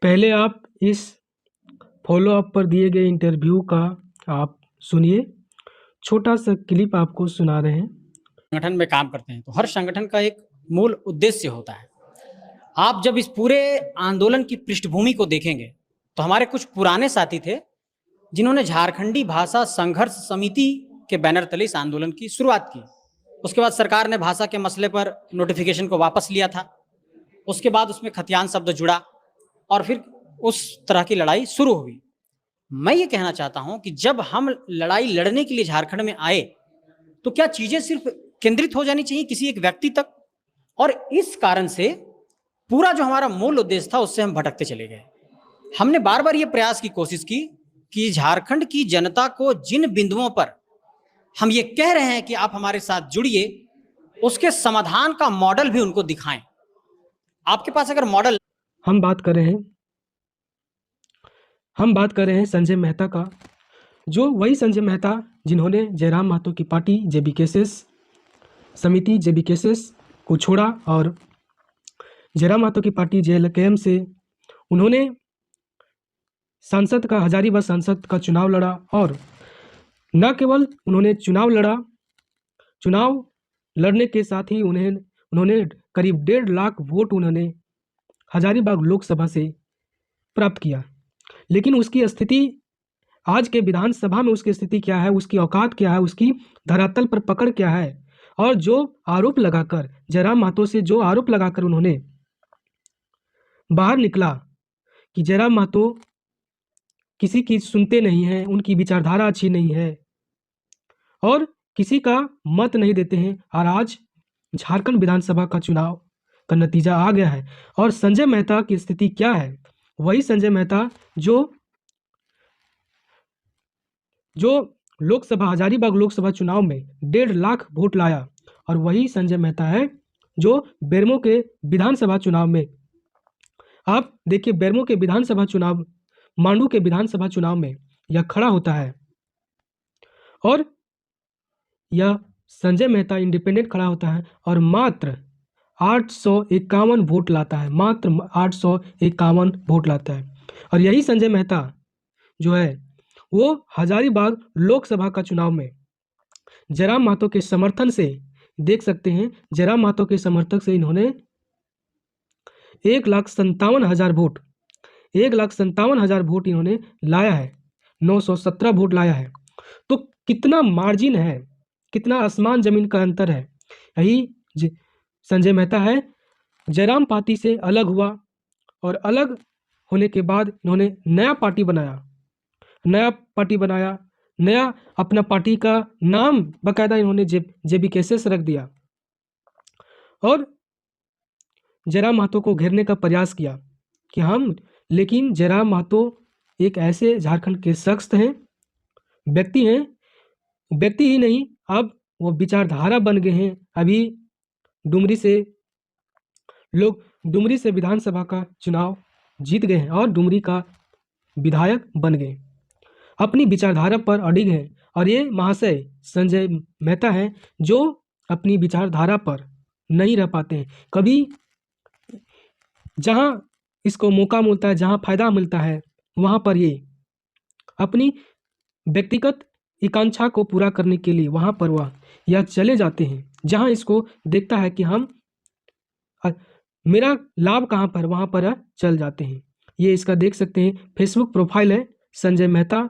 पहले आप इस फॉलो अप पर दिए गए इंटरव्यू का आप सुनिए। छोटा सा क्लिप आपको सुना रहे हैं। संगठन में काम करते हैं तो हर संगठन का एक मूल उद्देश्य होता है। आप जब इस पूरे आंदोलन की पृष्ठभूमि को देखेंगे तो हमारे कुछ पुराने साथी थे जिन्होंने झारखंडी भाषा संघर्ष समिति के बैनर तले इस आंदोलन की शुरुआत की। उसके बाद सरकार ने भाषा के मसले पर नोटिफिकेशन को वापस लिया था। उसके बाद उसमें खतियान शब्द जुड़ा और फिर उस तरह की लड़ाई शुरू हुई। मैं ये कहना चाहता हूं कि जब हम लड़ाई लड़ने के लिए झारखंड में आए तो क्या चीजें सिर्फ केंद्रित हो जानी चाहिए किसी एक व्यक्ति तक, और इस कारण से पूरा जो हमारा मूल उद्देश्य था उससे हम भटकते चले गए। हमने बार बार ये प्रयास की कोशिश की कि झारखंड की जनता को जिन बिंदुओं पर हम ये कह रहे हैं कि आप हमारे साथ जुड़िए, उसके समाधान का मॉडल भी उनको दिखाएं। आपके पास अगर मॉडल हम बात कर रहे हैं संजय मेहता का, जो वही संजय मेहता जिन्होंने जयराम महतो की पार्टी जेबीकेएसएस समिति जेबीकेएसएस को छोड़ा और जयराम महतो की पार्टी जेएलकेएम से उन्होंने हजारीबाग सांसद का चुनाव लड़ा। और न केवल उन्होंने चुनाव लड़ने के साथ ही उन्होंने करीब 1.5 लाख वोट उन्होंने हजारीबाग लोकसभा से प्राप्त किया। लेकिन उसकी स्थिति आज के विधानसभा में उसकी स्थिति क्या है, उसकी औकात क्या है, उसकी धरातल पर पकड़ क्या है, और जो आरोप लगाकर जयराम महतो से जो आरोप लगाकर उन्होंने बाहर निकला कि जयराम महतो किसी की सुनते नहीं हैं, उनकी विचारधारा अच्छी नहीं है और किसी का मत नहीं देते हैं। और आज झारखंड विधानसभा का चुनाव का नतीजा आ गया है और संजय मेहता की स्थिति क्या है, वही संजय मेहता जो हजारीबाग लोकसभा चुनाव में 1.5 लाख वोट लाया, और वही संजय मेहता है जो बेरमो के विधानसभा चुनाव में, आप देखिए बेरमो के विधानसभा चुनाव, मांडू के विधानसभा चुनाव में यह खड़ा होता है और यह संजय मेहता इंडिपेंडेंट खड़ा होता है और मात्र 851 वोट लाता है, मात्र 851 वोट लाता है। और यही संजय मेहता जो है वो हजारीबाग लोकसभा का चुनाव में जयराम महतो के समर्थन से, देख सकते हैं जयराम महतो के समर्थक से इन्होंने 1,57,000 वोट इन्होंने लाया है, 917 वोट लाया है। तो कितना मार्जिन है, कितना आसमान जमीन का अंतर है। यही संजय मेहता है, जयराम पार्टी से अलग हुआ और अलग होने के बाद इन्होंने नया पार्टी बनाया, नया अपना पार्टी का नाम बकायदा इन्होंने जेबीकेएसएस रख दिया और जयराम महतो को घेरने का प्रयास किया कि हम, लेकिन जयराम महतो एक ऐसे झारखंड के शख्स हैं, व्यक्ति ही नहीं, अब वो विचारधारा बन गए हैं। अभी डुमरी से विधानसभा का चुनाव जीत गए हैं और डुमरी का विधायक बन गए, अपनी विचारधारा पर अडिग हैं। और ये महाशय संजय मेहता हैं जो अपनी विचारधारा पर नहीं रह पाते हैं। कभी जहां इसको मौका मिलता है, जहां फायदा मिलता है, वहां पर ये अपनी व्यक्तिगत आकांक्षा को पूरा करने के लिए वहां पर वह या चले जाते हैं। जहां इसको देखता है कि मेरा लाभ कहां पर, वहां पर चल जाते हैं। ये इसका देख सकते हैं, फेसबुक प्रोफाइल है Sanjay Mehta,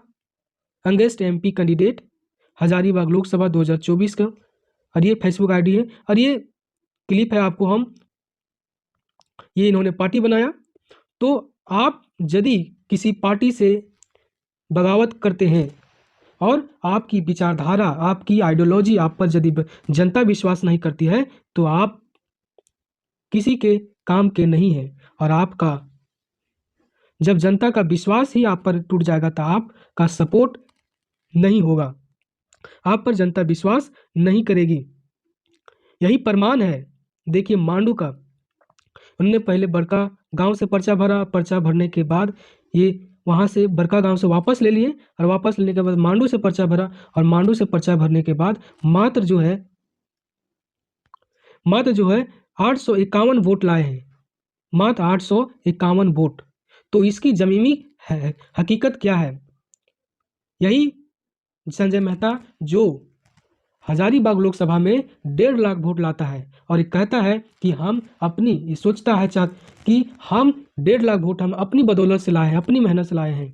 youngest MP candidate Hazaribagh Lok Sabha 2024 का, और ये फेसबुक आईडी है। और ये क्लिप है, आपको ये इन्होंने पार्टी बनाया। तो आप यदि किसी पार्टी से बगावत करते हैं और आपकी विचारधारा, आपकी आइडियोलॉजी आप पर यदि जनता विश्वास नहीं करती है तो आप किसी के काम के नहीं है। और आपका जब जनता का विश्वास ही आप पर टूट जाएगा तो आपका सपोर्ट नहीं होगा, आप पर जनता विश्वास नहीं करेगी। यही प्रमाण है, देखिए मांडू का, उन्होंने पहले बड़का गांव से पर्चा भरा, पर्चा भरने के बाद ये वहाँ से बड़का गांव से वापस ले लिए और वापस लेने के बाद मांडू से पर्चा भरा, और मांडू से पर्चा भरने के बाद मात्र जो है 851 वोट लाए हैं, मात्र 851 वोट। तो इसकी ज़मीनी हकीकत क्या है? यही संजय मेहता जो हजारीबाग लोकसभा में 1.5 लाख वोट लाता है और ये कहता है कि हम अपनी, ये सोचता है कि हम 1.5 लाख वोट हम अपनी बदौलत से लाए हैं, अपनी मेहनत से लाए हैं।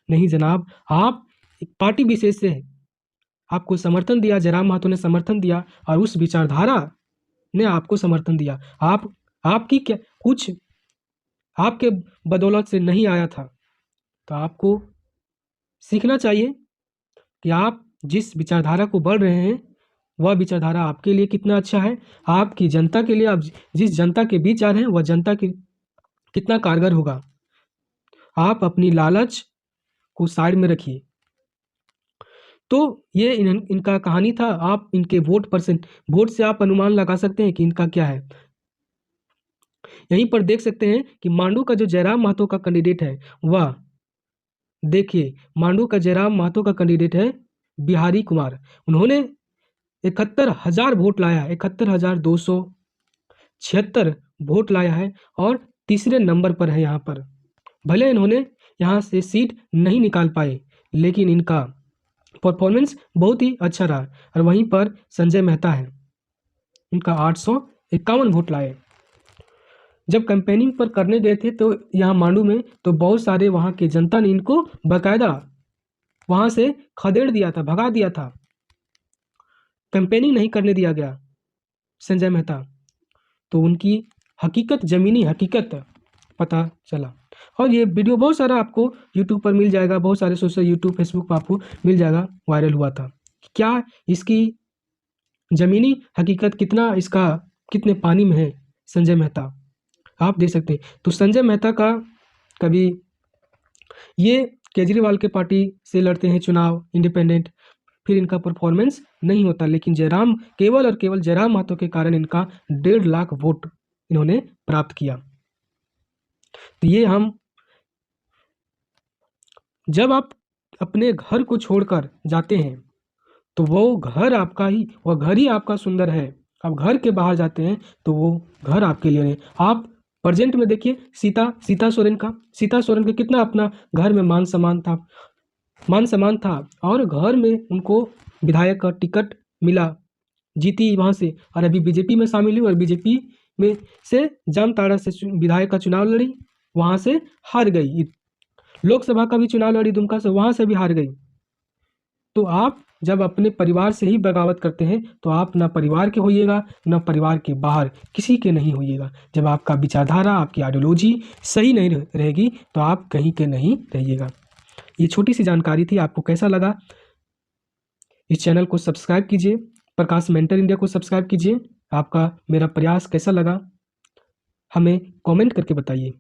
नहीं जनाब, आप एक पार्टी विशेष से आपको समर्थन दिया, जयराम महतो ने समर्थन दिया और उस विचारधारा ने आपको समर्थन दिया। आपकी क्या कुछ आपके बदौलत से नहीं आया था। तो आपको सीखना चाहिए कि आप जिस विचारधारा को बढ़ रहे हैं वह विचारधारा आपके लिए कितना अच्छा है, आपकी जनता के लिए, आप जिस जनता के बीच जा रहे हैं वह जनता की कितना कारगर होगा। आप अपनी लालच को साइड में रखिए। तो ये इनका कहानी था। आप इनके वोट से आप अनुमान लगा सकते हैं कि इनका क्या है। यहीं पर देख सकते हैं कि मांडू का जो जयराम महतो का कैंडिडेट है, वह देखिए, मांडू का जयराम महतो का कैंडिडेट है बिहारी कुमार। उन्होंने 71,000 वोट लाया है, 71,276 वोट लाया है और तीसरे नंबर पर है यहाँ पर। भले इन्होंने यहाँ से सीट नहीं निकाल पाए, लेकिन इनका परफॉर्मेंस बहुत ही अच्छा रहा। और वहीं पर संजय मेहता है, इनका 851 वोट लाए। जब कैंपेनिंग पर करने गए थे तो यहाँ मांडू में, तो बहुत सारे वहाँ के जनता ने इनको बाकायदा वहाँ से खदेड़ दिया था, भगा दिया था, कैंपेनिंग नहीं करने दिया गया संजय मेहता। तो उनकी हकीकत, ज़मीनी हकीकत पता चला। और ये वीडियो बहुत सारा आपको यूट्यूब पर मिल जाएगा, बहुत सारे सोशल यूट्यूब फेसबुक पर आपको मिल जाएगा, वायरल हुआ था। क्या इसकी ज़मीनी हकीकत कितने पानी में है संजय मेहता, आप देख सकते हैं। तो संजय मेहता का कभी ये केजरीवाल के पार्टी से लड़ते हैं चुनाव इंडिपेंडेंट, फिर इनका परफॉर्मेंस नहीं होता, लेकिन केवल और केवल जयराम महतो के कारण इनका 1.5 लाख वोट इन्होंने प्राप्त किया। तो ये जब आप अपने घर को छोड़कर जाते हैं तो वो घर ही आपका सुंदर है। आप घर के बाहर जाते हैं तो वो घर आपके लिए नहीं। आप प्रेजेंट में देखिए सीता सोरेन का कितना अपना घर में मान सम्मान था और घर में उनको विधायक का टिकट मिला, जीती वहाँ से, और अभी बीजेपी में शामिल हुई और बीजेपी में से जामताड़ा से विधायक का चुनाव लड़ी, वहाँ से हार गई। लोकसभा का भी चुनाव लड़ी दुमका से, वहाँ से भी हार गई। तो आप जब अपने परिवार से ही बगावत करते हैं तो आप ना परिवार के होइएगा, ना परिवार के बाहर किसी के नहीं होइएगा। जब आपका विचारधारा, आपकी आइडियोलॉजी सही नहीं रहेगी तो आप कहीं के नहीं रहिएगा। ये छोटी सी जानकारी थी, आपको कैसा लगा? इस चैनल को सब्सक्राइब कीजिए, प्रकाश मेंटर इंडिया को सब्सक्राइब कीजिए। आपका मेरा प्रयास कैसा लगा हमें कमेंट करके बताइए।